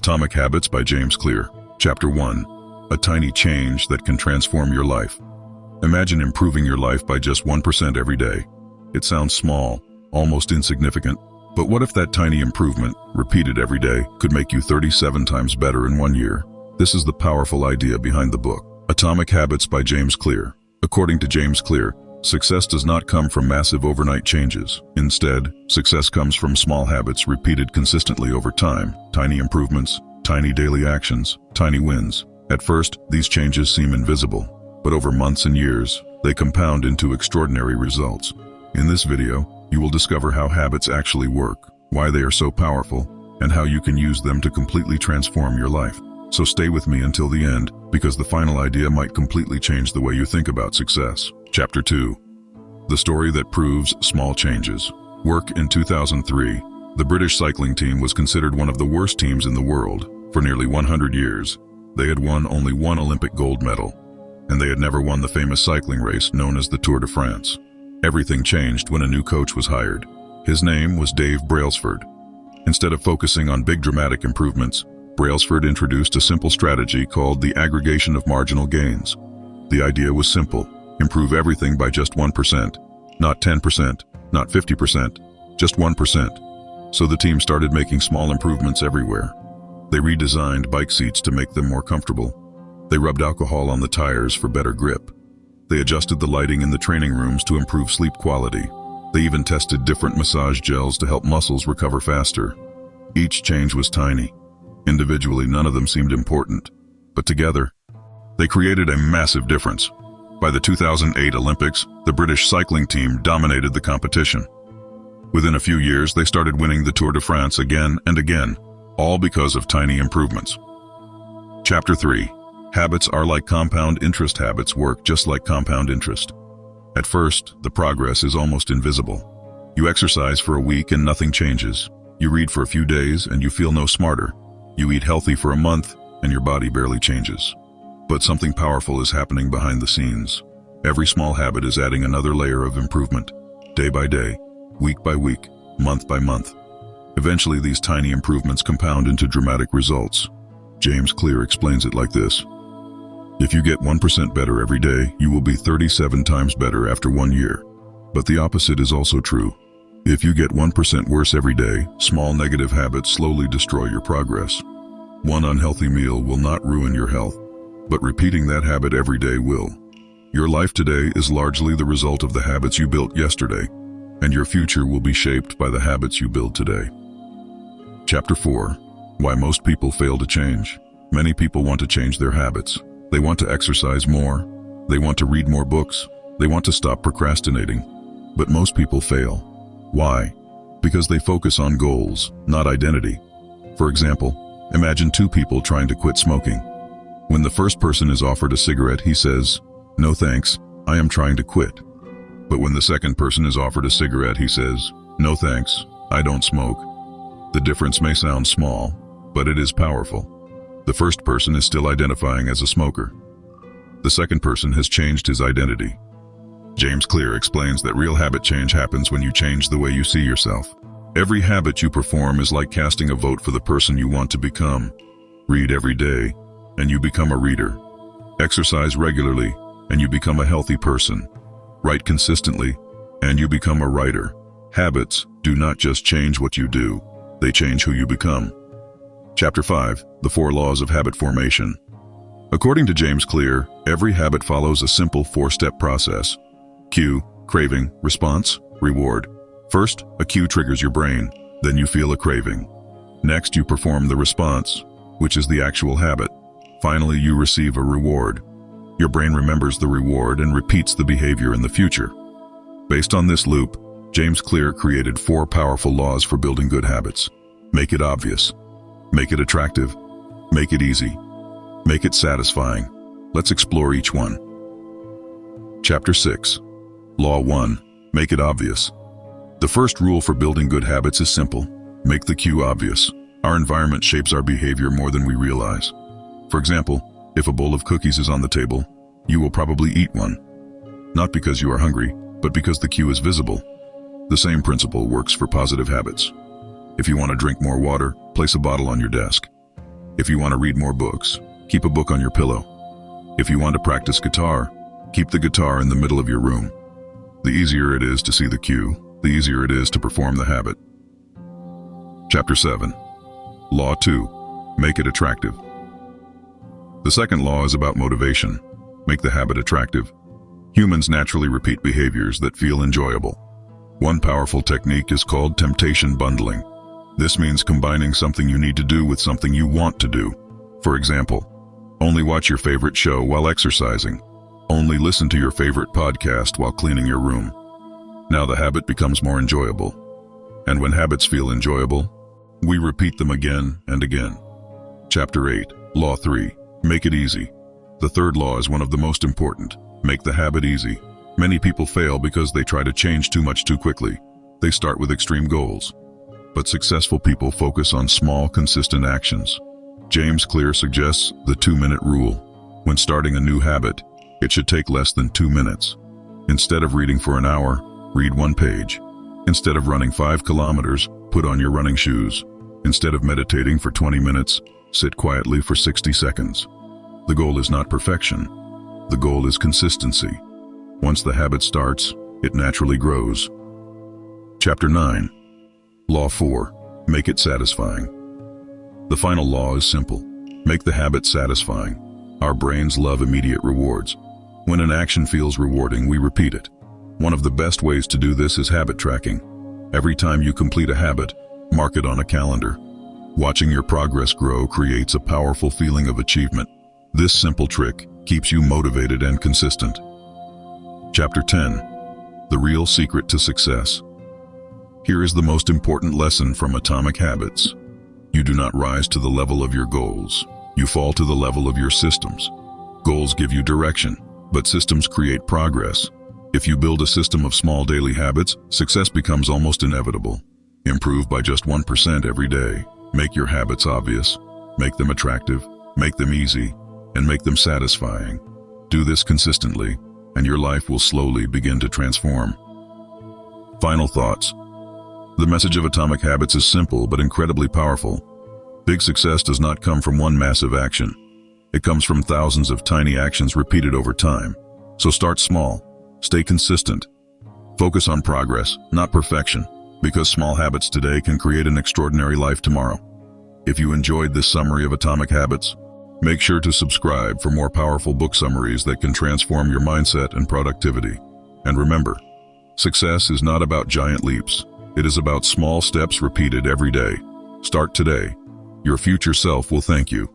Atomic Habits by James Clear. Chapter 1. A tiny change that can transform your life. Imagine improving your life by just 1% every day. It sounds small, almost insignificant, but what if that tiny improvement, repeated every day, could make you 37 times better in 1 year? This is the powerful idea behind the book, Atomic Habits by James Clear. According to James Clear, success does not come from massive overnight changes. Instead, success comes from small habits repeated consistently over time, tiny improvements, tiny daily actions, tiny wins. At first, these changes seem invisible, but over months and years, they compound into extraordinary results. In this video, you will discover how habits actually work, why they are so powerful, and how you can use them to completely transform your life. So stay with me until the end, because the final idea might completely change the way you think about success. Chapter 2. The story that proves small changes. Work. In 2003, the British cycling team was considered one of the worst teams in the world. For nearly 100 years, they had won only one Olympic gold medal, and they had never won the famous cycling race known as the Tour de France. Everything changed when a new coach was hired. His name was Dave Brailsford. Instead of focusing on big dramatic improvements, Brailsford introduced a simple strategy called the aggregation of marginal gains. The idea was simple: improve everything by just 1%, not 10%, not 50%, just 1%. So the team started making small improvements everywhere. They redesigned bike seats to make them more comfortable. They rubbed alcohol on the tires for better grip. They adjusted the lighting in the training rooms to improve sleep quality. They even tested different massage gels to help muscles recover faster. Each change was tiny. Individually, none of them seemed important, but together, they created a massive difference. By the 2008 Olympics, the British cycling team dominated the competition. Within a few years, they started winning the Tour de France again and again, all because of tiny improvements. Chapter 3. Habits are like compound interest. Habits work just like compound interest. At first, the progress is almost invisible. You exercise for a week and nothing changes. You read for a few days and you feel no smarter. You eat healthy for a month and your body barely changes. But something powerful is happening behind the scenes. Every small habit is adding another layer of improvement, day by day, week by week, month by month. Eventually, these tiny improvements compound into dramatic results. James Clear explains it like this: if you get 1% better every day, you will be 37 times better after 1 year. But the opposite is also true. If you get 1% worse every day, small negative habits slowly destroy your progress. One unhealthy meal will not ruin your health, but repeating that habit every day will. Your life today is largely the result of the habits you built yesterday, and your future will be shaped by the habits you build today. Chapter 4. Why most people fail to change. Many people want to change their habits. They want to exercise more. They want to read more books. They want to stop procrastinating. But most people fail. Why? Because they focus on goals, not identity. For example, imagine two people trying to quit smoking. When the first person is offered a cigarette, he says, "No thanks, I am trying to quit." But when the second person is offered a cigarette, he says, "No thanks, I don't smoke." The difference may sound small, but it is powerful. The first person is still identifying as a smoker. The second person has changed his identity. James Clear explains that real habit change happens when you change the way you see yourself. Every habit you perform is like casting a vote for the person you want to become. Read every day, and you become a reader. Exercise regularly, and you become a healthy person. Write consistently, and you become a writer. Habits do not just change what you do, they change who you become. Chapter 5. The 4 Laws of Habit Formation. According to James Clear, every habit follows a simple 4-step process. Cue, craving, response, reward. First, a cue triggers your brain, then you feel a craving. Next, you perform the response, which is the actual habit. Finally, you receive a reward. Your brain remembers the reward and repeats the behavior in the future. Based on this loop, James Clear created 4 powerful laws for building good habits. Make it obvious. Make it attractive. Make it easy. Make it satisfying. Let's explore each one. Chapter 6. Law 1. Make it obvious. The first rule for building good habits is simple. Make the cue obvious. Our environment shapes our behavior more than we realize. For example, if a bowl of cookies is on the table, you will probably eat one. Not because you are hungry, but because the cue is visible. The same principle works for positive habits. If you want to drink more water, place a bottle on your desk. If you want to read more books, keep a book on your pillow. If you want to practice guitar, keep the guitar in the middle of your room. The easier it is to see the cue, the easier it is to perform the habit. Chapter 7. Law 2. Make it attractive. The second law is about motivation. Make the habit attractive. Humans naturally repeat behaviors that feel enjoyable. One powerful technique is called temptation bundling. This means combining something you need to do with something you want to do. For example, only watch your favorite show while exercising. Only listen to your favorite podcast while cleaning your room. Now the habit becomes more enjoyable. And when habits feel enjoyable, we repeat them again and again. Chapter 8. Law 3. Make it easy. The third law is one of the most important. Make the habit easy. Many people fail because they try to change too much too quickly. They start with extreme goals. But successful people focus on small, consistent actions. James Clear suggests the 2-minute rule. When starting a new habit, it should take less than 2 minutes. Instead of reading for an hour, read 1 page. Instead of running 5 kilometers, put on your running shoes. Instead of meditating for 20 minutes, sit quietly for 60 seconds. The goal is not perfection. The goal is consistency. Once the habit starts, it naturally grows. Chapter 9. Law 4. Make it satisfying. The final law is simple. Make the habit satisfying. Our brains love immediate rewards. When an action feels rewarding, we repeat it. One of the best ways to do this is habit tracking. Every time you complete a habit, mark it on a calendar. Watching your progress grow creates a powerful feeling of achievement. This simple trick keeps you motivated and consistent. Chapter 10. The real secret to success. Here is the most important lesson from Atomic Habits. You do not rise to the level of your goals. You fall to the level of your systems. Goals give you direction, but systems create progress. If you build a system of small daily habits, success becomes almost inevitable. Improve by just 1% every day. Make your habits obvious. Make them attractive. Make them easy. And make them satisfying. Do this consistently, and your life will slowly begin to transform. Final thoughts. The message of Atomic Habits is simple but incredibly powerful. Big success does not come from one massive action. It comes from thousands of tiny actions repeated over time. So start small. Stay consistent. Focus on progress, not perfection, because small habits today can create an extraordinary life tomorrow. If you enjoyed this summary of Atomic Habits, make sure to subscribe for more powerful book summaries that can transform your mindset and productivity. And remember, success is not about giant leaps. It is about small steps repeated every day. Start today. Your future self will thank you.